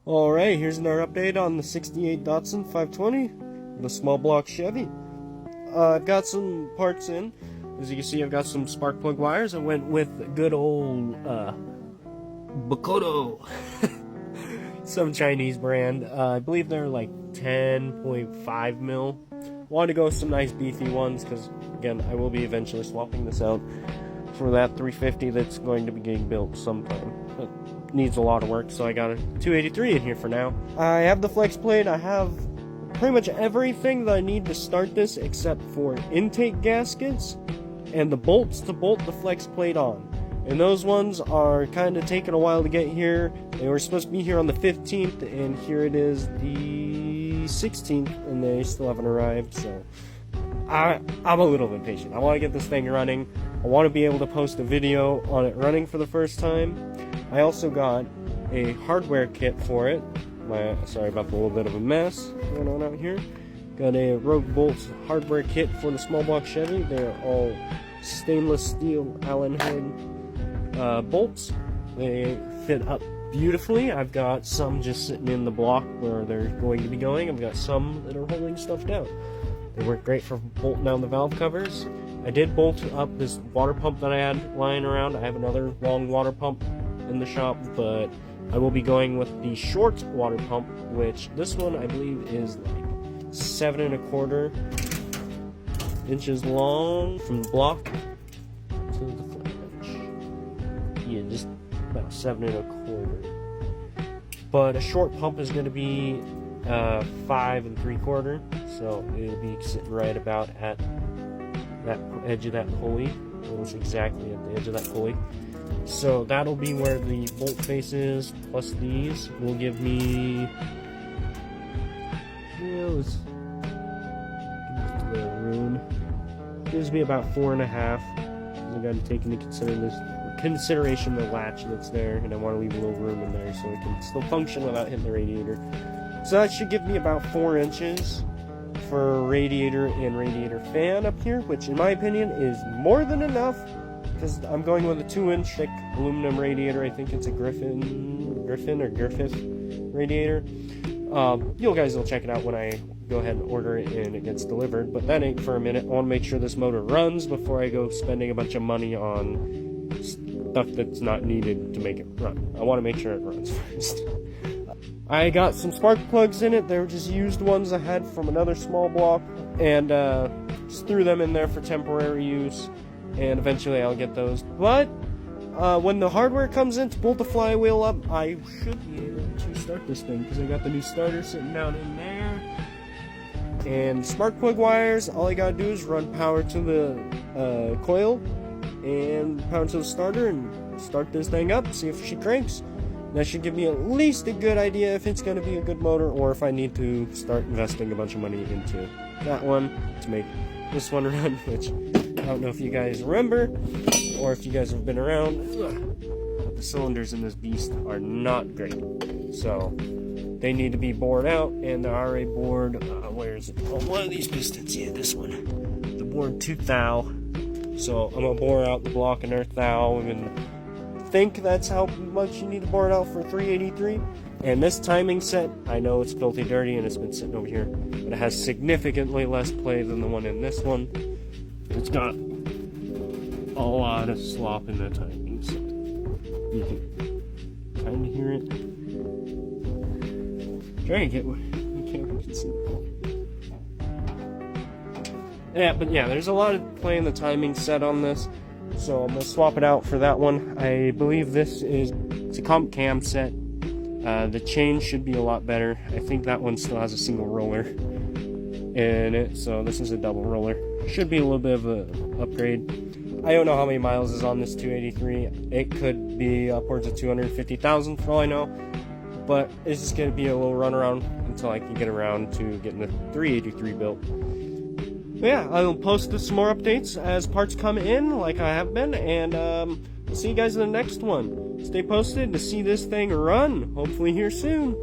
Alright, here's another update on the 68 Datsun 520, the small block Chevy. I've got some parts in. As you can see, I've got some spark plug wires. I went with good old Bakoto, some Chinese brand. I believe they're like 10.5 mil. Wanted to go with some nice beefy ones because, again, I will be eventually swapping this out for that 350 that's going to be getting built sometime. It needs a lot of work, so I got a 283 in here for now. I have the flex plate. I have pretty much everything that I need to start this except for intake gaskets and the bolts to bolt the flex plate on. And those ones are kind of taking a while to get here. They were supposed to be here on the 15th, and here it is the 16th, and they still haven't arrived, so I'm a little impatient. I want to get this thing running. I want to be able to post a video on it running for the first time. I also got a hardware kit for it. Sorry about the little bit of a mess going on out here. Got a Rogue Bolts hardware kit for the small block Chevy. They're all stainless steel Allen head bolts. They fit up beautifully. I've got some just sitting in the block where they're going to be going. I've got some that are holding stuff down. They work great for bolting down the valve covers. I did bolt up this water pump that I had lying around. I have another long water pump in the shop, but I will be going with the short water pump, which this one I believe is like 7 1/4 inches long from the block to the flat edge. Yeah, just about 7 1/4. But a short pump is going to be 5 3/4, so it'll be sitting right about at that edge of that pulley, almost exactly at the edge of that pulley. So that'll be where the bolt face is, plus these will give me, let's get the room, gives me about 4.5. I got to take into consideration the latch that's there, and I want to leave a little room in there so it can still function without hitting the radiator. So that should give me about 4 inches for radiator and radiator fan up here, which in my opinion is more than enough, because I'm going with a 2-inch thick aluminum radiator. I think it's a Griffin or Griffith radiator. You guys will check it out when I go ahead and order it and it gets delivered, but that ain't for a minute. I want to make sure this motor runs before I go spending a bunch of money on stuff that's not needed to make it run. I want to make sure it runs first. I got some spark plugs in it. They were just used ones I had from another small block, and just threw them in there for temporary use, and eventually I'll get those. But when the hardware comes in to bolt the flywheel up, I should be able to start this thing, because I got the new starter sitting down in there. And spark plug wires, all I gotta do is run power to the coil and power to the starter and start this thing up, see if she cranks. That should give me at least a good idea if it's going to be a good motor, or if I need to start investing a bunch of money into that one to make this one run, which I don't know if you guys remember, or if you guys have been around, but the cylinders in this beast are not great. So they need to be bored out, and the RA board, where is it? Oh, one of these pistons, yeah, this one. The board 2 thou. So I'm going to bore out the block and earth thou, and think that's how much you need to bore it out for 383. And this timing set, I know it's filthy dirty and it's been sitting over here, but it has significantly less play than the one in this one. It's got a lot of slop in the timing set. You can kind of hear it. Try and get what the camera can see. Yeah, but yeah, there's a lot of play in the timing set on this. So I'm going to swap it out for that one. I believe it's a comp cam set. The chain should be a lot better. I think that one still has a single roller in it, so this is a double roller. Should be a little bit of an upgrade. I don't know how many miles is on this 283. It could be upwards of 250,000 for all I know, but it's just going to be a little runaround until I can get around to getting the 383 built. But yeah, I'll post some more updates as parts come in, like I have been, and I'll see you guys in the next one. Stay posted to see this thing run, hopefully here soon.